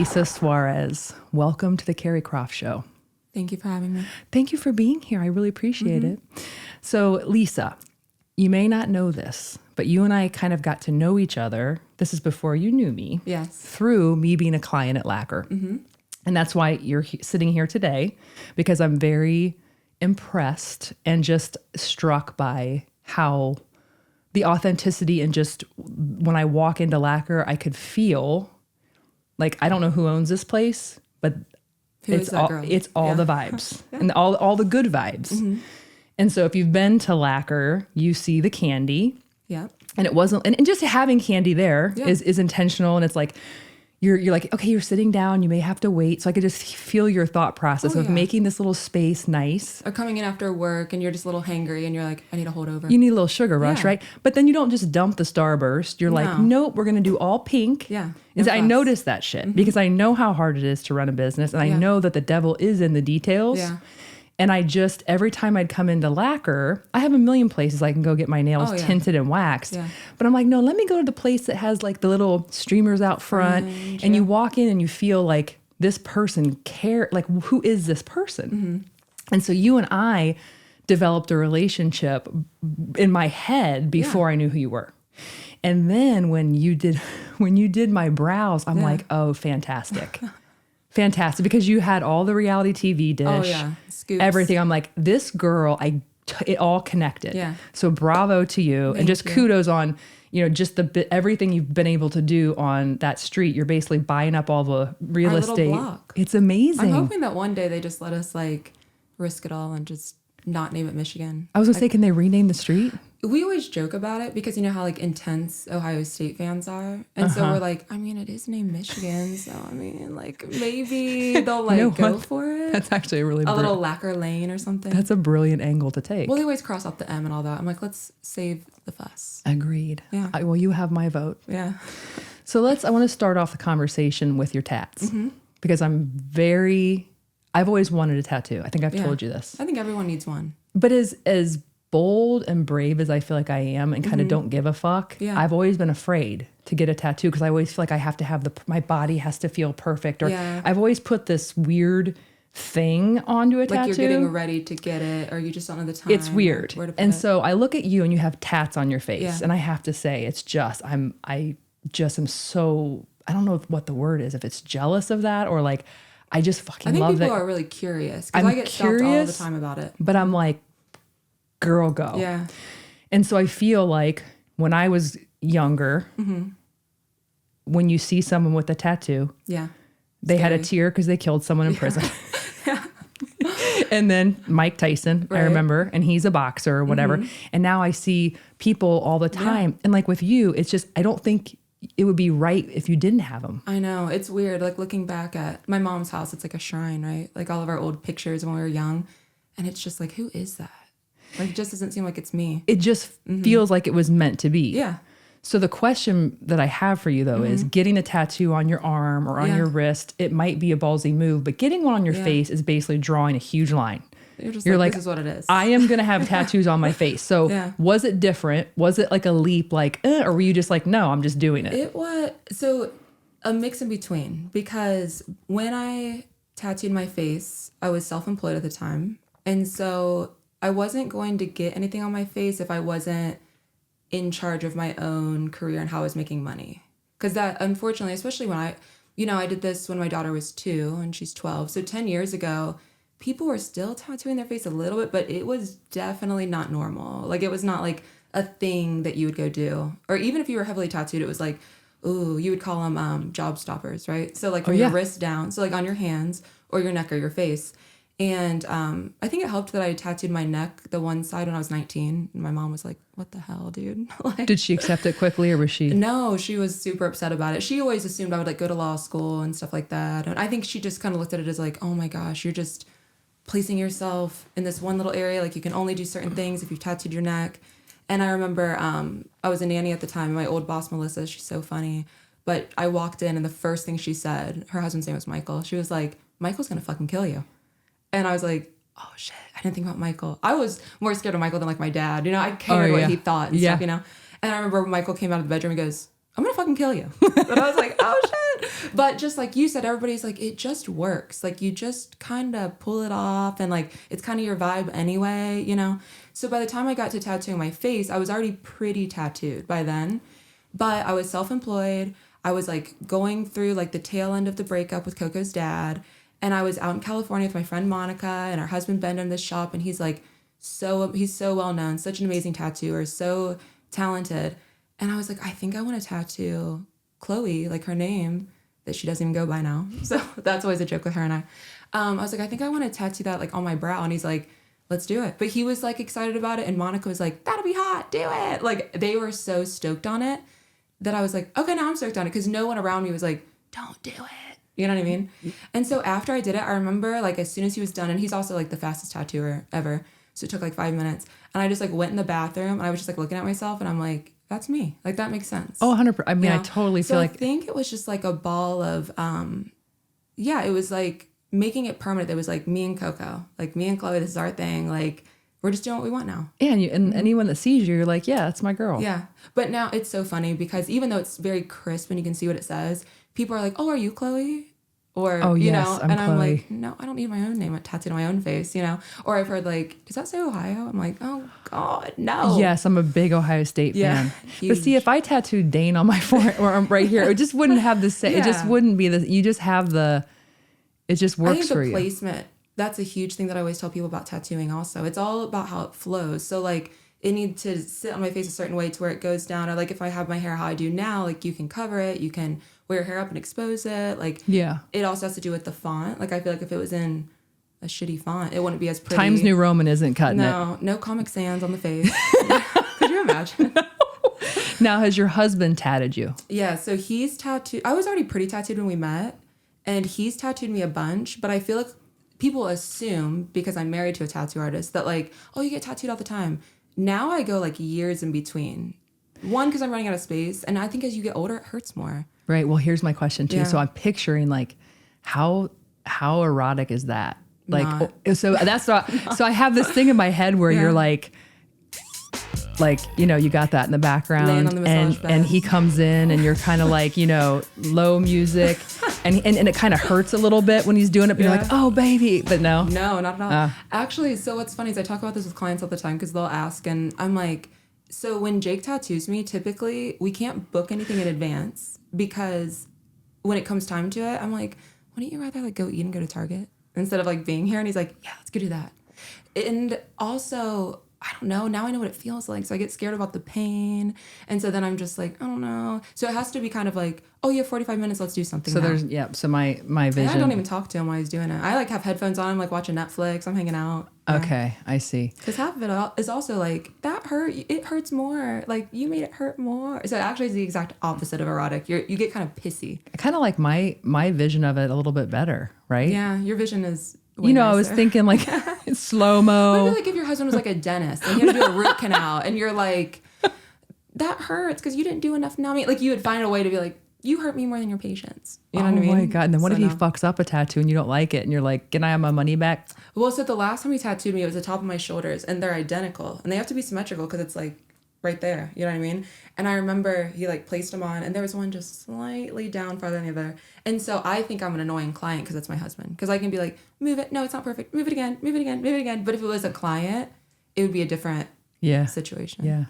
Lisa Suarez. Welcome to the Keri Croft Show. Thank you for having me. Thank you for being here. I really appreciate it. So, Lisa, you may not know this, but you and I kind of got to know each other. This is before you knew me. Yes. Through me being a client at Lacquer. And that's why you're sitting here today, because I'm very impressed and just struck by how the authenticity and just when I walk into Lacquer, I could feel like, I don't know who owns this place, but it's all the vibes and all the good vibes. And so if you've been to Lacquer, you see the candy. Yeah. And it wasn't, and just having candy there is intentional. And it's like, you're like, okay, you're sitting down, you may have to wait. So I could just feel your thought process of making this little space nice. Or coming in after work and you're just a little hangry and you're like, I need a holdover. You need a little sugar rush, right? But then you don't just dump the Starburst. You're like, nope, we're going to do all pink. Yeah. And I noticed that shit because I know how hard it is to run a business. And I know that the devil is in the details. Yeah. And I just, every time I'd come into Lacquer, I have a million places I can go get my nails tinted and waxed. Yeah. But I'm like, no, let me go to the place that has like the little streamers out front. And you walk in and you feel like this person like, who is this person? And so you and I developed a relationship in my head before I knew who you were. And then when you did my brows, I'm like, oh, fantastic. Fantastic, because you had all the reality TV dish, Scoops. Everything. I'm like, this girl, it all connected. Yeah. So bravo to you, and just kudos on, just everything you've been able to do on that street. You're basically buying up all the real estate. Block. It's amazing. I'm hoping that one day they just let us like risk it all and just not name it Michigan. I was gonna say, can they rename the street? We always joke about it because you know how like intense Ohio State fans are. And so we're like, I mean, it is named Michigan. So, I mean, like maybe they'll like go for it. That's actually a little Lacquer Lane or something. That's a brilliant angle to take. Well, they always cross out the M and all that. I'm like, let's save the fuss. Agreed. Yeah. Well, you have my vote. Yeah. So I want to start off the conversation with your tats because I've always wanted a tattoo. I think I've told you this. I think everyone needs one. But as bold and brave as I feel like I am and kind of don't give a fuck, I've always been afraid to get a tattoo because I always feel like I have to have my body has to feel perfect. Or I've always put this weird thing onto a tattoo. Like you're getting ready to get it or you just don't know the time. It's weird. And so I look at you and you have tats on your face and I have to say it's just, I just am so, I don't know what the word is, if it's jealous of that or like, I just fucking love that. I think people are really curious because I get stopped all the time about it. But I'm like, girl, go. Yeah. And so I feel like when I was younger, when you see someone with a tattoo, they had a tear because they killed someone in prison. And then Mike Tyson, I remember, and he's a boxer or whatever. And now I see people all the time. And like with you, it's just, I don't think it would be right if you didn't have them. I know. It's weird. Like looking back at my mom's house, it's like a shrine, right? Like all of our old pictures when we were young. And it's just like, who is that? Like, it just doesn't seem like it's me. It just feels like it was meant to be. Yeah. So the question that I have for you, though, is getting a tattoo on your arm or on your wrist, it might be a ballsy move, but getting one on your face is basically drawing a huge line. You're like, this is what it is. I am going to have tattoos on my face. So was it different? Was it like a leap, like, or were you just like, no, I'm just doing it? It was, so a mix in between, because when I tattooed my face, I was self-employed at the time. And so I wasn't going to get anything on my face if I wasn't in charge of my own career and how I was making money. Because that, unfortunately, especially when I did this when my daughter was 2 and she's 12. So 10 years ago, people were still tattooing their face a little bit, but it was definitely not normal. Like, it was not like a thing that you would go do. Or even if you were heavily tattooed, it was like, ooh, you would call them job stoppers, right? So like from your wrist down, so like on your hands or your neck or your face. And I think it helped that I tattooed my neck, the one side, when I was 19. And my mom was like, what the hell, dude? Like, did she accept it quickly or was she? No, she was super upset about it. She always assumed I would like go to law school and stuff like that. And I think she just kind of looked at it as like, oh my gosh, you're just placing yourself in this one little area. Like, you can only do certain things if you've tattooed your neck. And I remember I was a nanny at the time. My old boss, Melissa, she's so funny. But I walked in and the first thing she said, her husband's name was Michael. She was like, Michael's going to fucking kill you. And I was like, oh shit, I didn't think about Michael. I was more scared of Michael than like my dad. You know, I cared what he thought and stuff, you know. And I remember Michael came out of the bedroom and goes, I'm gonna fucking kill you. But I was like, oh shit. But just like you said, everybody's like, it just works. Like you just kind of pull it off and like it's kind of your vibe anyway, you know? So by the time I got to tattooing my face, I was already pretty tattooed by then. But I was self-employed. I was like going through like the tail end of the breakup with Coco's dad. And I was out in California with my friend Monica and her husband Ben in this shop. And he's like, he's so well known, such an amazing tattooer, so talented. And I was like, I think I want to tattoo Chloe, like her name that she doesn't even go by now. So that's always a joke with her and I. I was like, I think I want to tattoo that like on my brow. And he's like, let's do it. But he was like excited about it. And Monica was like, that'll be hot. Do it. Like they were so stoked on it that I was like, okay, now I'm stoked on it. Because no one around me was like, don't do it. You know what I mean? And so after I did it, I remember like as soon as he was done, and he's also like the fastest tattooer ever. So it took like 5 minutes. And I just like went in the bathroom and I was just like looking at myself and I'm like, that's me. Like that makes sense. Oh, 100%. I mean, I totally feel like. I think it was just like a ball of, it was like making it permanent. It was like me and Coco, like me and Chloe, this is our thing. Like we're just doing what we want now. Yeah, and anyone that sees you, you're like, yeah, that's my girl. Yeah. But now it's so funny because even though it's very crisp and you can see what it says, people are like, oh, are you Chloe? Or, oh, you yes, know, I'm and Chloe. I'm like, no, I don't need my own name tattooed on my own face, you know? Or I've heard like, does that say Ohio? I'm like, oh God, no. Yes, I'm a big Ohio State fan. But see, if I tattooed Dane on my forehead or right here, it just wouldn't have the same, it just wouldn't be the, you just have the, it just works for you. I think the placement, that's a huge thing that I always tell people about tattooing also. It's all about how it flows. So like, it needs to sit on my face a certain way to where it goes down. Or like if I have my hair how I do now, like you can cover it, you can wear your hair up and expose it. Like it also has to do with the font. Like I feel like if it was in a shitty font, it wouldn't be as pretty. Times New Roman isn't cutting it. No Comic Sans on the face. Could you imagine? Now, has your husband tattooed you? Yeah, so he's tattooed. I was already pretty tattooed when we met, and he's tattooed me a bunch, but I feel like people assume, because I'm married to a tattoo artist, that like, oh, you get tattooed all the time. Now I go like years in between. One, because I'm running out of space. And I think as you get older, it hurts more. Right. Well, here's my question too. Yeah. So I'm picturing like, how erotic is that? Like, so that's not, so I have this thing in my head where you're like, you know, you got that in the background and he comes in and you're kind of like, you know, low music and it kind of hurts a little bit when he's doing it, but you're like, oh baby, but no, not at all. Actually, so what's funny is I talk about this with clients all the time because they'll ask and I'm like, so when Jake tattoos me, typically we can't book anything in advance because when it comes time to it, I'm like, wouldn't you rather like go eat and go to Target instead of like being here? And he's like, yeah, let's go do that. And also, I don't know. Now I know what it feels like. So I get scared about the pain. And so then I'm just like, I don't know. So it has to be kind of like, oh, you have 45 minutes. Let's do something. So now. So my vision. And I don't even talk to him while he's doing it. I like have headphones on. I'm like watching Netflix. I'm hanging out. Okay. I see. Because half of it is also like, that hurt. It hurts more. Like you made it hurt more. So actually it's the exact opposite of erotic. You get kind of pissy. I kind of like my vision of it a little bit better. Right. Yeah. Your vision is you know, nicer. I was thinking like slow-mo. I feel like if your husband was like a dentist and he had to do a root canal and you're like, that hurts because you didn't do enough numbing. Like you would find a way to be like, you hurt me more than your patients. You know what I mean? Oh my God. And then what if he fucks up a tattoo and you don't like it and you're like, can I have my money back? Well, so the last time he tattooed me, it was the top of my shoulders and they're identical and they have to be symmetrical because it's like right there. You know what I mean? And I remember he like placed them on and there was one just slightly down farther than the other. And so I think I'm an annoying client because it's my husband. Because I can be like, move it. No, it's not perfect. Move it again. Move it again. Move it again. But if it was a client, it would be a different situation. Yeah.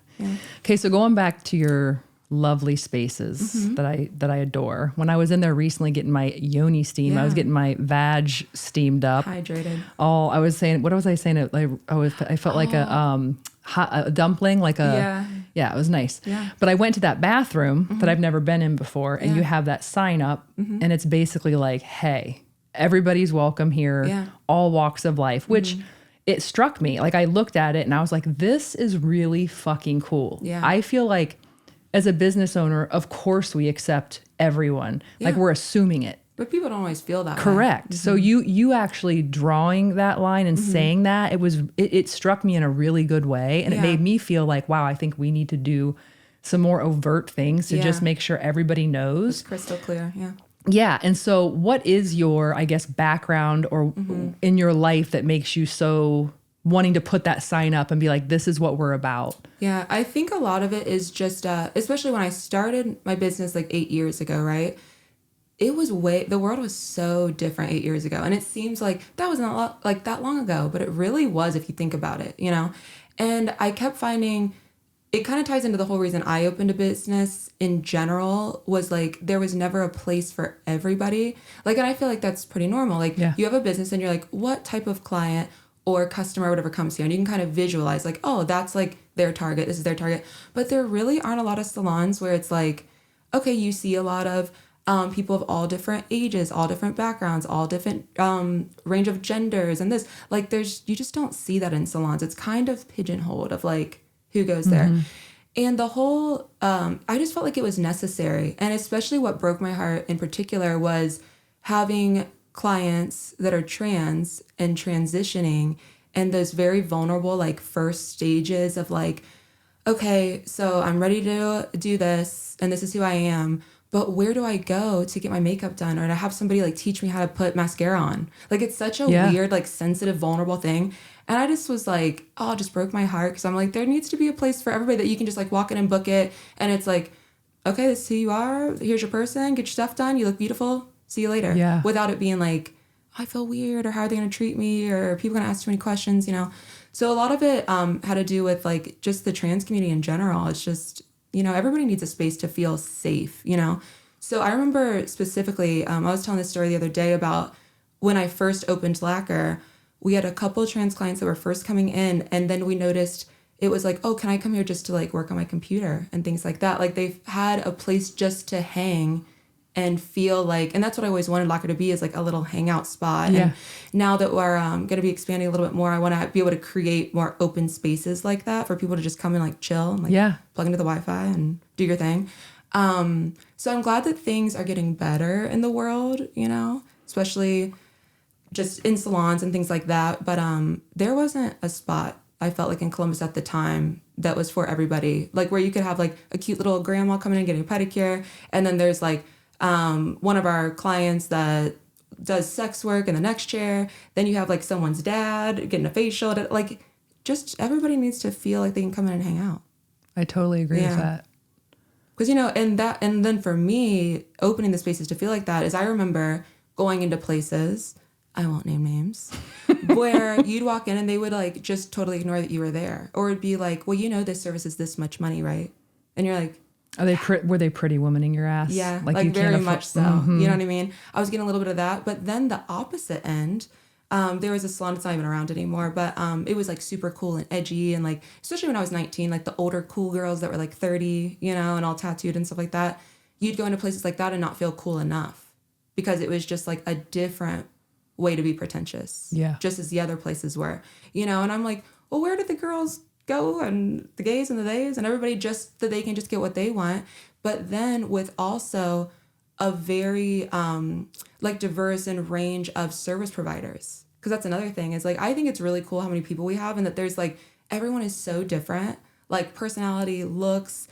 Okay, so going back to your lovely spaces that I adore. When I was in there recently getting my yoni steam, I was getting my vag steamed up. Hydrated. Oh, I was saying, what was I saying? I felt like a dumpling, like a... Yeah, it was nice. Yeah. But I went to that bathroom that I've never been in before, and you have that sign up, and it's basically like, hey, everybody's welcome here, all walks of life, which it struck me. Like I looked at it and I was like, this is really fucking cool. Yeah. I feel like as a business owner, of course we accept everyone. Yeah. Like we're assuming it. But people don't always feel that Correct. way. So you actually drawing that line and saying that, it struck me in a really good way. And it made me feel like, wow, I think we need to do some more overt things to just make sure everybody knows. It's crystal clear, yeah. Yeah. And so what is your, I guess, background or in your life that makes you so wanting to put that sign up and be like, this is what we're about? Yeah, I think a lot of it is just, especially when I started my business like 8 years ago, right? It was the world was so different 8 years ago. And it seems like that was not like that long ago, but it really was if you think about it, you know? And I kept finding, it kind of ties into the whole reason I opened a business in general, was like, there was never a place for everybody. Like, and I feel like that's pretty normal. Like, you have a business and you're like, what type of client or customer or whatever comes here? And you can kind of visualize like, oh, that's like their target. This is their target. But there really aren't a lot of salons where it's like, okay, you see a lot of people of all different ages, all different backgrounds, all different range of genders, and this, like, you just don't see that in salons. It's kind of pigeonholed of like who goes there. And the whole, I just felt like it was necessary. And especially what broke my heart in particular was having clients that are trans and transitioning, and those very vulnerable, like, first stages of like, okay, so I'm ready to do this and this is who I am, but where do I go to get my makeup done, or to have somebody like teach me how to put mascara on? Like, it's such a weird, like, sensitive, vulnerable thing. And I just was like, oh, it just broke my heart, because I'm like, there needs to be a place for everybody that you can just like walk in and book it, and it's like, okay, this is who you are, here's your person, get your stuff done, you look beautiful, see you later. Yeah. Without it being like, I feel weird, or how are they going to treat me, or people going to ask too many questions, you know? So a lot of it had to do with like just the trans community in general. It's just, you know, everybody needs a space to feel safe, you know? So I remember specifically, I was telling this story the other day about when I first opened Lacquer. We had a couple of trans clients that were first coming in, and then we noticed it was like, oh, can I come here just to like work on my computer and things like that? Like, they've had a place just to hang and feel like, and that's what I always wanted Lacquer to be, is like a little hangout spot. Yeah. And now that we're going to be expanding a little bit more, I want to be able to create more open spaces like that for people to just come and like chill and like plug into the Wi-Fi and do your thing. So I'm glad that things are getting better in the world, you know, especially just in salons and things like that. But there wasn't a spot, I felt like, in Columbus at the time that was for everybody. Like, where you could have like a cute little grandma coming in getting a pedicure, and then there's like one of our clients that does sex work in the next chair. Then you have like someone's dad getting a facial. Like, just everybody needs to feel like they can come in and hang out. I totally agree with that. Because, you know, and then for me, opening the spaces to feel like that is, I remember going into places, I won't name names, where you'd walk in and they would like just totally ignore that you were there. Or it'd be like, well, you know, this service is this much money, right? And you're like, are they were they pretty womaning your ass? Yeah, like you very much so. Mm-hmm. You know what I mean? I was getting a little bit of that. But then the opposite end, there was a salon that's not even around anymore, but it was like super cool and edgy, and like, especially when I was 19, like the older cool girls that were like 30, you know, and all tattooed and stuff like that, you'd go into places like that and not feel cool enough, because it was just like a different way to be pretentious. Yeah. Just as the other places were, you know, and I'm like, well, where did the girls go, and the gays and the theys and everybody, just that they can just get what they want? But then with also a very like diverse and range of service providers, because that's another thing, is like, I think it's really cool how many people we have, and that there's like, everyone is so different, like personality, looks,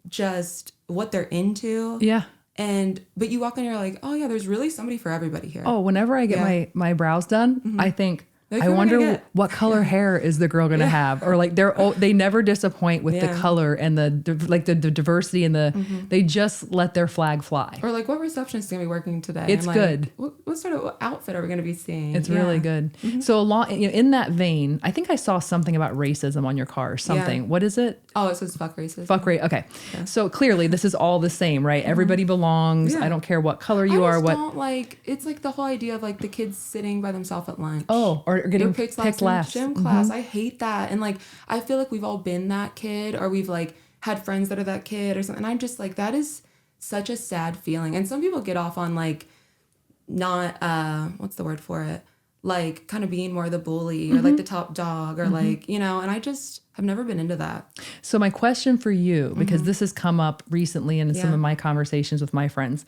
just what they're into. Yeah. But you walk in and you're like, oh yeah, there's really somebody for everybody here. Oh, whenever I get my brows done, I think, I wonder what color hair is the girl going to have, or like they never disappoint with the color and the diversity and they just let their flag fly. Or like, what receptionist is going to be working today? It's like, good. What sort of outfit are we going to be seeing? It's really good. Mm-hmm. So in that vein, I think I saw something about racism on your car or something. Yeah. What is it? Oh, it says fuck racism. Fuck racism. Okay. Yeah. So clearly this is all the same, right? Mm-hmm. Everybody belongs. Yeah. I don't care what color you are. Don't like, it's like the whole idea of like the kids sitting by themselves at lunch. Oh, or getting picked last. Gym class. I hate that. And like, I feel like we've all been that kid, or we've like had friends that are that kid or something. And I'm just like, that is such a sad feeling. And some people get off on like, not, what's the word for it? Like kind of being more the bully or like the top dog or like, you know, and I just have never been into that. So my question for you, because this has come up recently in some of my conversations with my friends,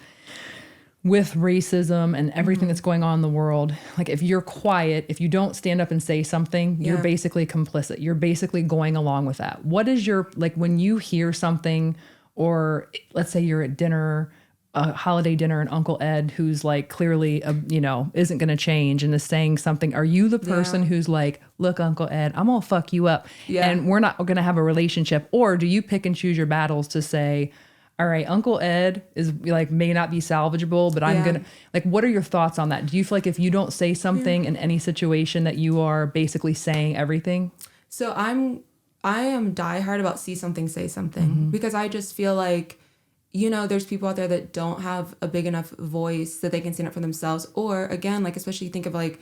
with racism and everything that's going on in the world, like if you're quiet, if you don't stand up and say something, you're basically complicit. You're basically going along with that. What is your, like when you hear something, or let's say you're at dinner a holiday dinner and Uncle Ed, who's like clearly, isn't going to change and is saying something, are you the person who's like, look, Uncle Ed, I'm going to fuck you up and we're not going to have a relationship? Or do you pick and choose your battles to say, all right, Uncle Ed is like, may not be salvageable, but I'm going to like, what are your thoughts on that? Do you feel like if you don't say something in any situation that you are basically saying everything? So I am diehard about see something, say something, because I just feel like, there's people out there that don't have a big enough voice that they can stand up for themselves. Or again, like, especially think of like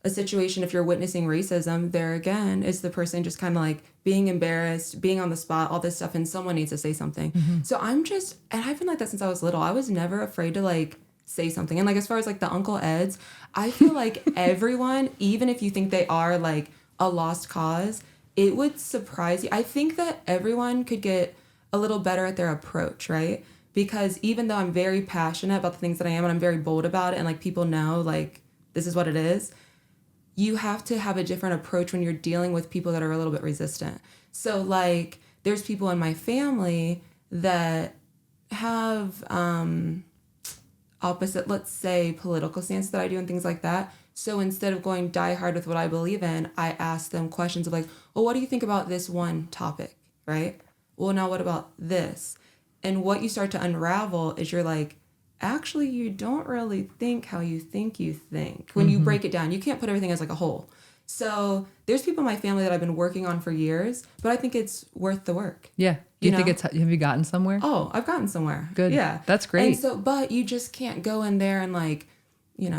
a situation, if you're witnessing racism, there again is the person just kind of like being embarrassed, being on the spot, all this stuff, and someone needs to say something. So and I've been like that since I was little. I was never afraid to like say something. And like, as far as like the Uncle Eds, I feel like everyone, even if you think they are like a lost cause, it would surprise you. I think that everyone could get a little better at their approach, right? Because even though I'm very passionate about the things that I am and I'm very bold about it and like people know like this is what it is, you have to have a different approach when you're dealing with people that are a little bit resistant. So like there's people in my family that have opposite, let's say, political stance that I do and things like that. So instead of going die hard with what I believe in, I ask them questions of like, well, what do you think about this one topic, right? Well, now what about this? And what you start to unravel is you're like, actually, you don't really think how you think you think. When you break it down, you can't put everything as like a whole. So there's people in my family that I've been working on for years, but I think it's worth the work. Yeah. Do you think have you gotten somewhere? Oh, I've gotten somewhere. Good. Yeah. That's great. And so, but you just can't go in there and like,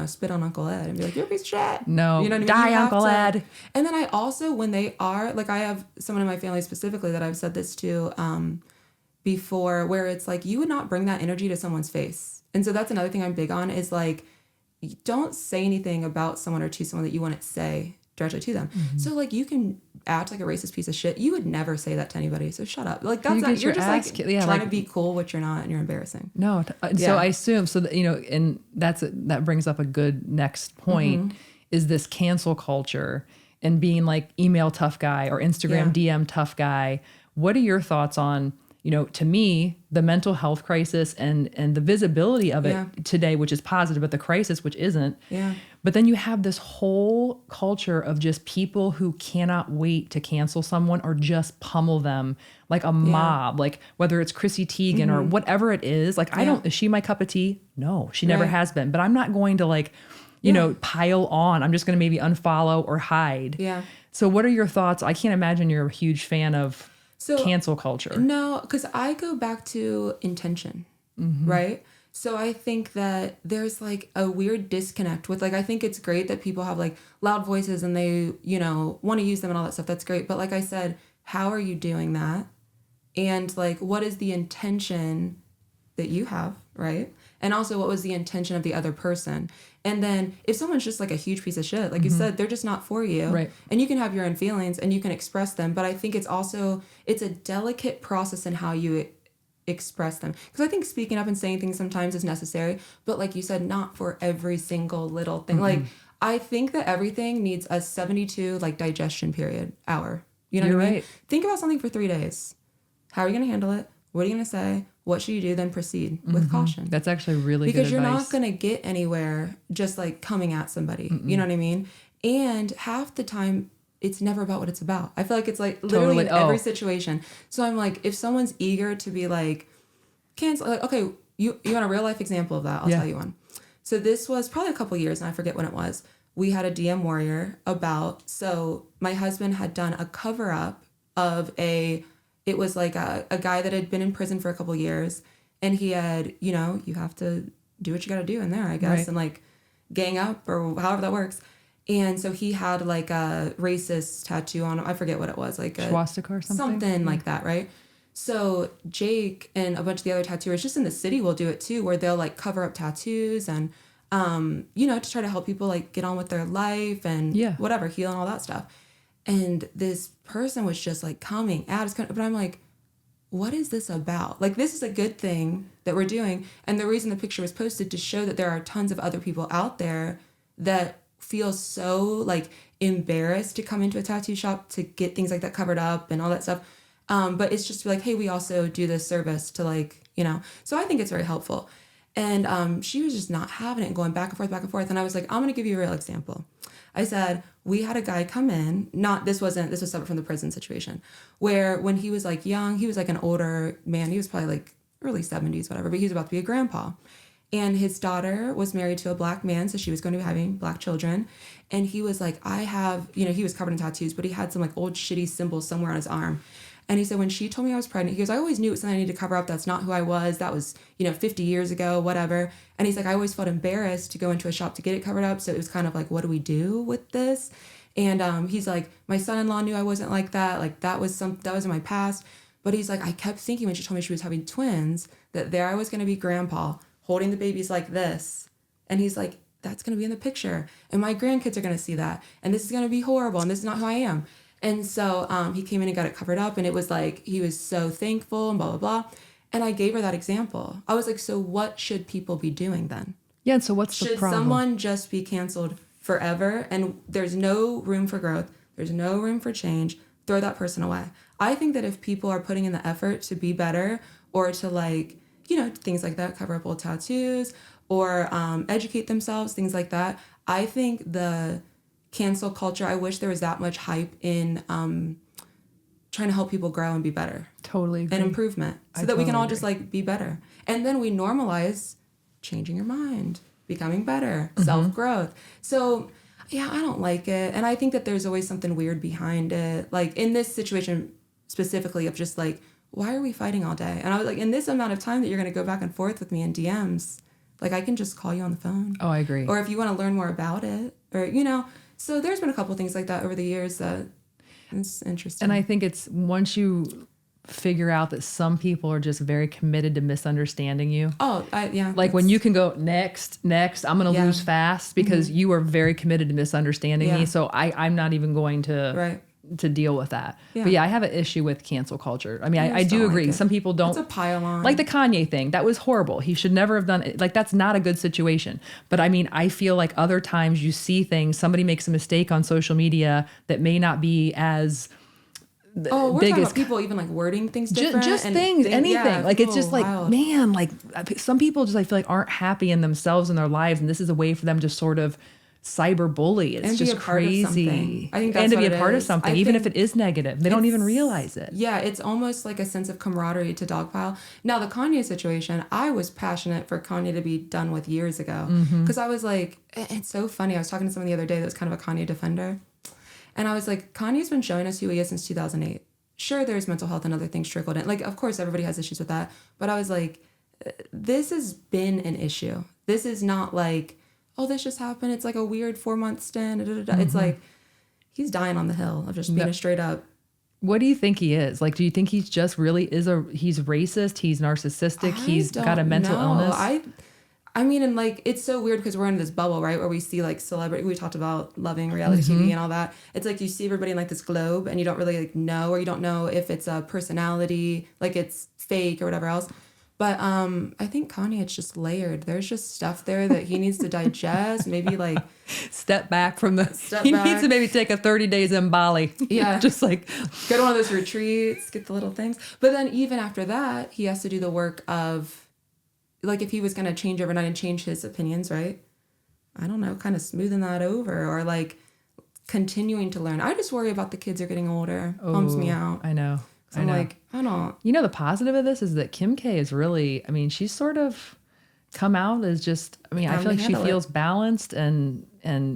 spit on Uncle Ed and be like, you're a piece of shit. No. You know what I mean? Die, Uncle Ed. And then I also, when they are, like I have someone in my family specifically that I've said this to before, where it's like, you would not bring that energy to someone's face. And so that's another thing I'm big on is like, don't say anything about someone or to someone that you wouldn't say directly to them. So like you can act like a racist piece of shit. You would never say that to anybody. So shut up. Like that's not, you're just like trying to be cool, which you're not, and you're embarrassing. No. So I assume so that, and that brings up a good next point is this cancel culture and being like email tough guy or Instagram DM tough guy. What are your thoughts on, to me, the mental health crisis and the visibility of it today, which is positive, but the crisis, which isn't. Yeah. But then you have this whole culture of just people who cannot wait to cancel someone or just pummel them like a mob, like whether it's Chrissy Teigen or whatever it is. Like, is she my cup of tea? No, she never has been. But I'm not going to like, pile on. I'm just going to maybe unfollow or hide. Yeah. So what are your thoughts? I can't imagine you're a huge fan of cancel culture. No, because I go back to intention, right? So I think that there's like a weird disconnect with like, I think it's great that people have like loud voices and they, want to use them and all that stuff. That's great. But like I said, how are you doing that? And like, what is the intention that you have, right? And also what was the intention of the other person? And then if someone's just like a huge piece of shit, like you said, they're just not for you. Right. And you can have your own feelings and you can express them. But I think it's a delicate process in how you express them. Because I think speaking up and saying things sometimes is necessary. But like you said, not for every single little thing. Like I think that everything needs a 72 like digestion hour. You know what I mean? Think about something for 3 days. How are you going to handle it? What are you going to say? What should you do? Then proceed with caution. That's actually really good advice. Because you're not going to get anywhere just like coming at somebody. You know what I mean? And half the time, it's never about what it's about. I feel like it's like literally in every situation. So I'm like, if someone's eager to be like, cancel, like, okay, you want a real life example of that? I'll tell you one. So this was probably a couple years and I forget when it was. We had a DM warrior so my husband had done a cover up of it was like a guy that had been in prison for a couple years and he had, you have to do what you got to do in there, I guess. Right. And like gang up or however that works. And so he had like a racist tattoo on him. I forget what it was, like a swastika or something. Something like that, right? So Jake and a bunch of the other tattooers just in the city will do it too, where they'll like cover up tattoos and, to try to help people like get on with their life and whatever, heal and all that stuff. And this person was just like coming at us, but I'm like, what is this about? Like, this is a good thing that we're doing. And the reason the picture was posted to show that there are tons of other people out there that feel so like embarrassed to come into a tattoo shop to get things like that covered up and all that stuff. But it's just like, hey, we also do this service to like, so I think it's very helpful. And she was just not having it and going back and forth, back and forth. And I was like, I'm going to give you a real example. I said, we had a guy come in, this was separate from the prison situation, where when he was like young, he was like an older man. He was probably like early 70s, whatever, but he was about to be a grandpa. And his daughter was married to a black man, so she was going to be having black children. And he was like, he was covered in tattoos, but he had some like old shitty symbol somewhere on his arm. And he said, when she told me I was pregnant, he goes, I always knew it was something I needed to cover up. That's not who I was. That was, 50 years ago, whatever. And he's like, I always felt embarrassed to go into a shop to get it covered up. So it was kind of like, what do we do with this? And he's like, my son-in-law knew I wasn't like that. Like that was in my past. But he's like, I kept thinking when she told me she was having twins, that there I was going to be grandpa holding the babies like this. And he's like, that's going to be in the picture. And my grandkids are going to see that. And this is going to be horrible. And this is not who I am. And so he came in and got it covered up. And it was like, he was so thankful and blah, blah, blah. And I gave her that example. I was like, so what should people be doing then? Yeah. And so what's the problem? Should someone just be canceled forever? And there's no room for growth. There's no room for change. Throw that person away. I think that if people are putting in the effort to be better or to like, things like that, cover up old tattoos or educate themselves, things like that. I think the cancel culture, I wish there was that much hype in trying to help people grow and be better. Totally agree. And improvement. So that we can all just like be better. And then we normalize changing your mind, becoming better, self-growth. So yeah, I don't like it. And I think that there's always something weird behind it. Like in this situation specifically of just like, why are we fighting all day? And I was like, in this amount of time that you're going to go back and forth with me in DMs, like I can just call you on the phone. Oh, I agree. Or if you want to learn more about it or, so there's been a couple things like that over the years that it's interesting. And I think it's once you figure out that some people are just very committed to misunderstanding you. Oh, yeah. Like when you can go next, I'm going to lose fast because you are very committed to misunderstanding me. So I'm not even going to deal with that. Yeah. But yeah, I have an issue with cancel culture. I mean, I do agree. Some people don't. It's a pile on. Like the Kanye thing. That was horrible. He should never have done it. Like that's not a good situation. But I mean, I feel like other times you see things, somebody makes a mistake on social media that may not be as we're talking about people even like wording things different. Just things, anything. Yeah, like it's just like, wild. Man, like some people just I feel like aren't happy in themselves and their lives. And this is a way for them to sort of cyberbully. It's and just crazy. I think that's and to what be a part of something, even if it is negative. They don't even realize it. Yeah, it's almost like a sense of camaraderie to dogpile. Now, the Kanye situation, I was passionate for Kanye to be done with years ago. Because I was like, it's so funny. I was talking to someone the other day that was kind of a Kanye defender. And I was like, Kanye's been showing us who he is since 2008. Sure, there's mental health and other things trickled in. Like, of course, everybody has issues with that. But I was like, this has been an issue. This is not like, oh, this just happened. It's like a weird 4-month stint. It's like he's dying on the hill of just being a straight up. What do you think he is? Like, do you think he's just really he's racist? He's narcissistic. He's got a mental illness. I mean, and like, it's so weird because we're in this bubble, right? Where we see like celebrity, we talked about loving reality TV and all that. It's like you see everybody in like this globe and you don't really like know, or you don't know if it's a personality, like it's fake or whatever else. But I think Kanye, it's just layered. There's just stuff there that he needs to digest. Maybe like step back from he needs to maybe take a 30 days in Bali. Yeah. Just like go to one of those retreats, get the little things. But then even after that, he has to do the work of like if he was going to change overnight and change his opinions, right? I don't know, kind of smoothing that over or like continuing to learn. I just worry about the kids are getting older. Bums me out. I know. So I'm like, I don't. You know, the positive of this is that Kim K is really, I mean, she's sort of come out as just, I mean, I feel like she feels balanced and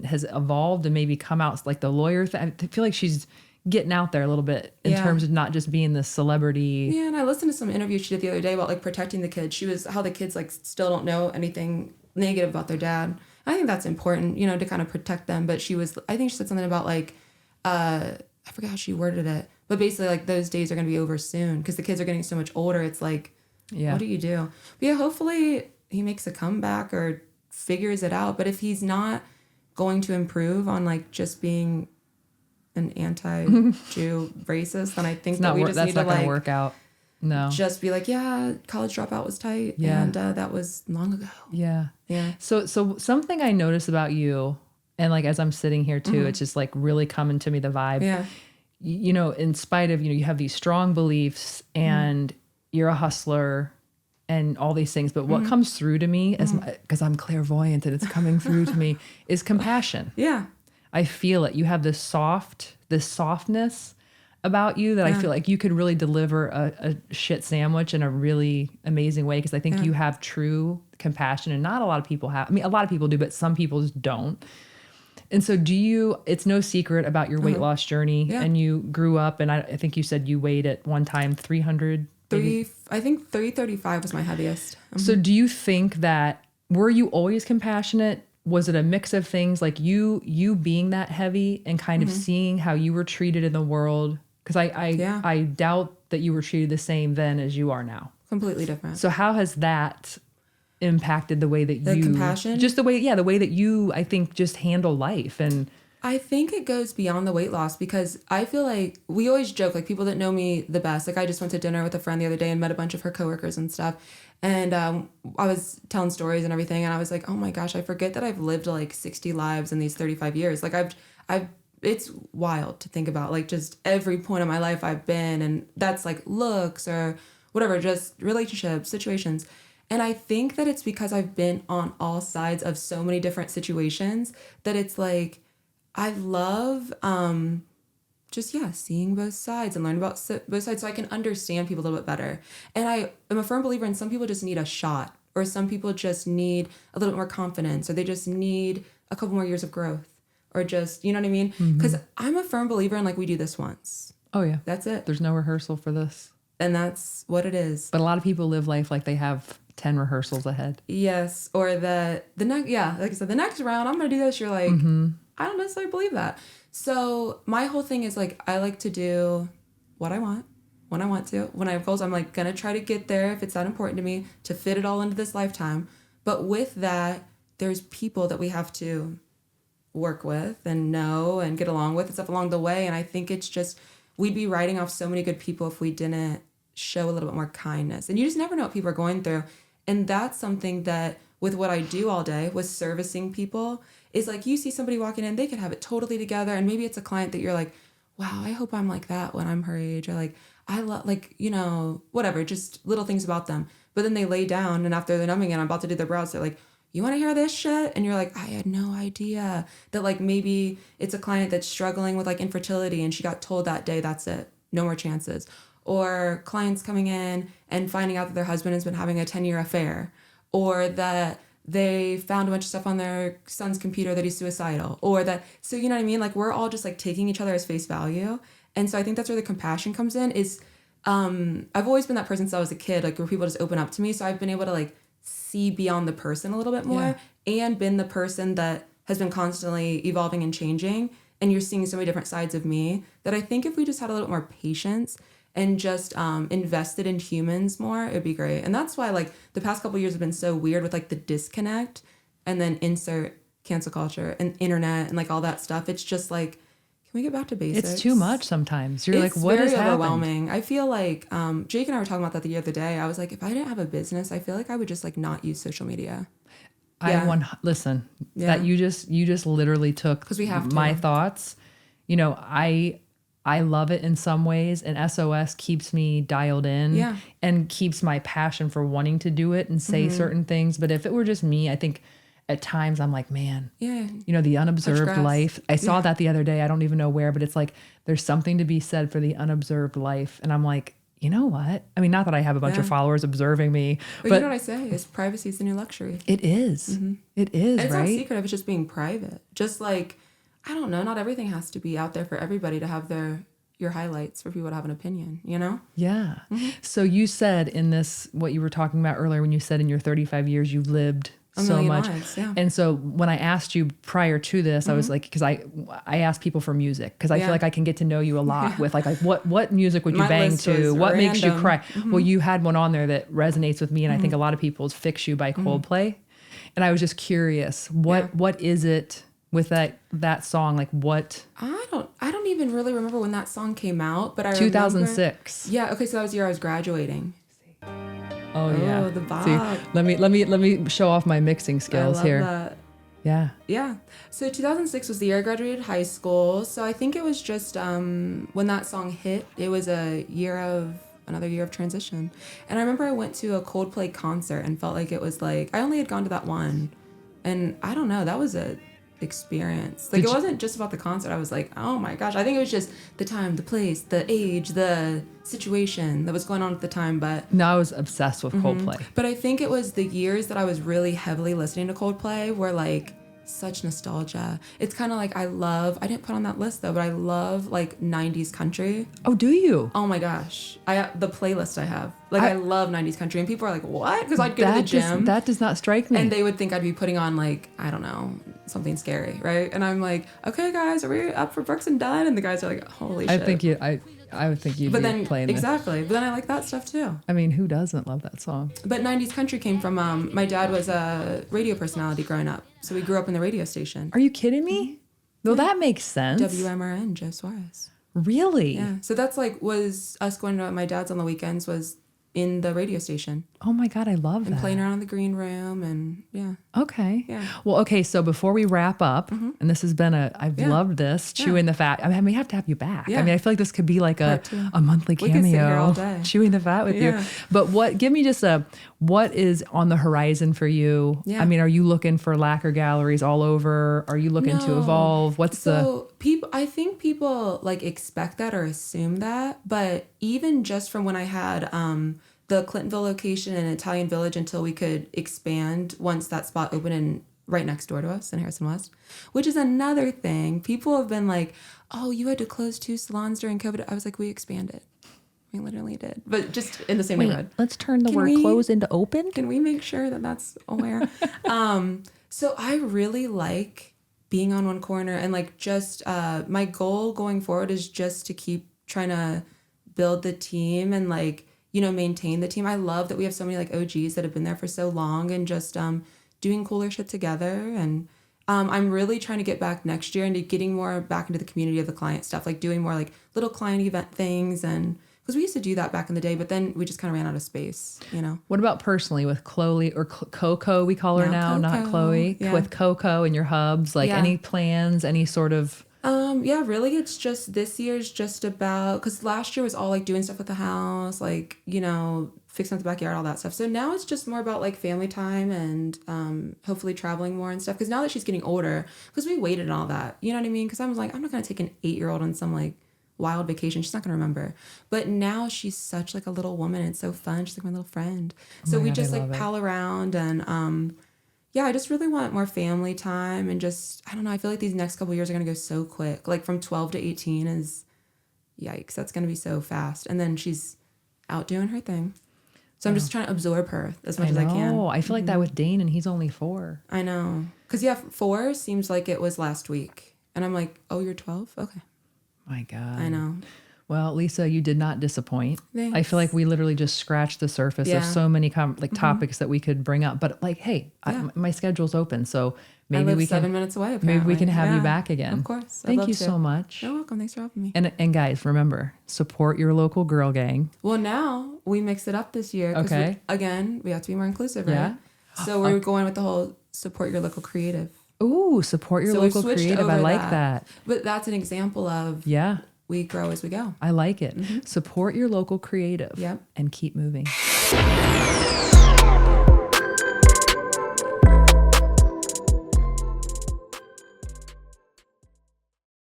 has evolved and maybe come out like the lawyer thing. I feel like she's getting out there a little bit in terms of not just being this celebrity. Yeah, and I listened to some interview she did the other day about like protecting the kids. She was how the kids like still don't know anything negative about their dad. I think that's important, you know, to kind of protect them. But I think she said something about like, I forgot how she worded it. But basically, like, those days are going to be over soon because the kids are getting so much older. It's like, what do you do? But yeah, hopefully he makes a comeback or figures it out. But if he's not going to improve on, like, just being an anti-Jew racist, then I think that we just need to, like... That's not going to work out. No. Just be like, yeah, college dropout was tight. Yeah. And that was long ago. Yeah. Yeah. So something I notice about you, and, like, as I'm sitting here, too, it's just, like, really coming to me, the vibe. Yeah. You know, in spite of, you know, you have these strong beliefs and you're a hustler and all these things. But what comes through to me, as because I'm clairvoyant and it's coming through to me, is compassion. Yeah. I feel it. You have this softness about you that I feel like you could really deliver a shit sandwich in a really amazing way, because I think you have true compassion, and not a lot of people have. I mean, a lot of people do, but some people just don't. And so it's no secret about your weight loss journey, and you grew up, and I think you said you weighed at one time 300. I think 335 was my heaviest. So do you think that, were you always compassionate? Was it a mix of things, like you being that heavy and kind of seeing how you were treated in the world? Because I doubt that you were treated the same then as you are now. Completely different. So how has that impacted the way that you... compassion? Just the way that you, I think, just handle life. And I think it goes beyond the weight loss, because I feel like we always joke, like people that know me the best. Like I just went to dinner with a friend the other day and met a bunch of her coworkers and stuff. And I was telling stories and everything. And I was like, oh my gosh, I forget that I've lived like 60 lives in these 35 years. Like it's wild to think about, like just every point of my life I've been, and that's like looks or whatever, just relationships, situations. And I think that it's because I've been on all sides of so many different situations that it's like, I love seeing both sides and learn about both sides so I can understand people a little bit better. And I am a firm believer in some people just need a shot, or some people just need a little bit more confidence, or they just need a couple more years of growth, or just, you know what I mean? Because I'm a firm believer in like, we do this once. Oh yeah. That's it. There's no rehearsal for this. And that's what it is. But a lot of people live life like they have 10 rehearsals ahead. Yes. Or the next, like I said, the next round, I'm going to do this. You're like, I don't necessarily believe that. So my whole thing is like, I like to do what I want when I want to. When I have goals, I'm like going to try to get there if it's that important to me, to fit it all into this lifetime. But with that, there's people that we have to work with and know and get along with and stuff along the way. And I think it's just, we'd be writing off so many good people if we didn't show a little bit more kindness. And you just never know what people are going through. And that's something that with what I do all day with servicing people is like, you see somebody walking in, they could have it totally together. And maybe it's a client that you're like, wow, I hope I'm like that when I'm her age. Or like, I love, like, you know, whatever, just little things about them. But then they lay down, and after they're numbing and I'm about to do their brows, they're like, you want to hear this shit? And you're like, I had no idea that like maybe it's a client that's struggling with like infertility and she got told that day, that's it, no more chances. Or clients coming in and finding out that their husband has been having a 10-year affair, or that they found a bunch of stuff on their son's computer that he's suicidal, or that, so you know what I mean? Like we're all just like taking each other as face value. And so I think that's where the compassion comes in is, I've always been that person since I was a kid, like where people just open up to me. So I've been able to like see beyond the person a little bit more, and been the person that has been constantly evolving and changing. And you're seeing so many different sides of me that I think if we just had a little bit more patience and just invested in humans more, it'd be great. And that's why like the past couple of years have been so weird with like the disconnect, and then insert cancel culture and internet and like all that stuff. It's just like, can we get back to basics? It's too much sometimes. You're like, what is happening? It's very overwhelming. I feel like Jake and I were talking about that the other day. I was like, if I didn't have a business, I feel like I would just like not use social media. Listen, that you just literally took my thoughts. You know, I love it in some ways, and SOS keeps me dialed in and keeps my passion for wanting to do it and say certain things. But if it were just me, I think at times I'm like, man, you know, the unobserved life. I saw that the other day. I don't even know where, but it's like, there's something to be said for the unobserved life. And I'm like, you know what? I mean, not that I have a bunch of followers observing me, but you know what I say is privacy is the new luxury. It is. It is, and it's right? not a secret of it just being private. Just like, I don't know, not everything has to be out there for everybody to have your highlights, for people to have an opinion, you know? Yeah. So you said in this, what you were talking about earlier, when you said in your 35 years, you've lived so much. Lives, And so when I asked you prior to this, I was like, because I asked people for music, because I feel like I can get to know you a lot with like what music would you bang to? What makes you cry? Well, you had one on there that resonates with me, and I think a lot of people's Fix You by Coldplay. And I was just curious, what is it with that song? Like what? I don't even really remember when that song came out, but I 2006. Yeah, okay, so that was the year I was graduating. Oh yeah. The vibe. See, let me show off my mixing skills here. That. Yeah. Yeah. So 2006 was the year I graduated high school. So I think it was just when that song hit, it was a year of another year of transition. And I remember I went to a Coldplay concert and felt like it was like, I only had gone to that one. And I don't know, that was a experience. Like, it wasn't just about the concert. I was like, oh my gosh. I think it was just the time, the place, the age, the situation that was going on at the time. But no, I was obsessed with Coldplay. But I think it was the years that I was really heavily listening to Coldplay were like such nostalgia. It's kind of like I didn't put on that list though, but I love like 90s country. Oh, do you? Oh my gosh. The playlist I have. Like I love 90s country, and people are like, what? Because I'd go to the gym. That does not strike me. And they would think I'd be putting on like, I don't know, something scary, right? And I'm like, okay guys, are we up for Brooks and Dunn? And the guys are like, holy shit. I would think you'd be playing this. Exactly. But then I like that stuff too. I mean, who doesn't love that song? But 90s country came from, my dad was a radio personality growing up. So we grew up in the radio station. Are you kidding me? Well, that makes sense. WMRN, Joe Suarez. Really? Yeah. So that's like, was us going to my dad's on the weekends was in the radio station. Oh my God, I love that. And playing around in the green room and yeah. Okay. Yeah. Well, okay, so before we wrap up, and this has been I've loved this, chewing the fat. I mean, we have to have you back. Yeah. I mean, I feel like this could be like a monthly cameo. We could sit here all day. Chewing the fat with you. But give me just what is on the horizon for you? Yeah. I mean, are you looking for lacquer galleries all over? Are you looking to evolve? I think people like expect that or assume that, but even just from when I had the Clintonville location and Italian Village until we could expand once that spot opened and right next door to us in Harrison West, which is another thing. People have been like, oh, you had to close 2 salons during COVID. I was like, we expanded. We literally did. But just in the same neighborhood. Let's turn the word close into open. Can we make sure that that's aware? So I really like being on one corner and like just my goal going forward is just to keep trying to build the team and like, maintain the team. I love that we have so many like OGs that have been there for so long and just doing cooler shit together. And I'm really trying to get back next year into getting more back into the community of the client stuff, like doing more like little client event things. And because we used to do that back in the day, but then we just kind of ran out of space, What about personally with Chloe or Coco, we call her now, Coco, not Chloe, with Coco and your hubs, like any plans, any sort of... really it's just this year's just about, because last year was all like doing stuff with the house, like, fixing up the backyard, all that stuff. So now it's just more about like family time and hopefully traveling more and stuff. Because now that she's getting older, because we waited and all that, you know what I mean? Because I was like, I'm not going to take an 8-year-old on some like wild vacation. She's not going to remember. But now she's such like a little woman. It's so fun. She's like my little friend. So we just like pal around and I just really want more family time and just, I don't know, I feel like these next couple of years are going to go so quick. Like from 12 to 18 is, yikes, that's going to be so fast. And then she's out doing her thing. So I'm just trying to absorb her as much as I can. Oh, I feel like that with Dane and he's only 4. I know. Because 4 seems like it was last week. And I'm like, oh, you're 12? Okay. My God. I know. Well, Lisa, you did not disappoint. Thanks. I feel like we literally just scratched the surface of so many topics that we could bring up. But like, hey, my schedule's open, so maybe we can 7 minutes away. Apparently. Maybe we can have you back again. Of course. Thank you so much. You're welcome. Thanks for having me. And guys, remember, support your local girl gang. Well, now we mix it up this year. Okay. We have to be more inclusive, right? Yeah. So we're going with the whole support your local creative. Ooh, support your local creative. I like that. But that's an example of we grow as we go. I like it. Support your local creative. Yep. And keep moving.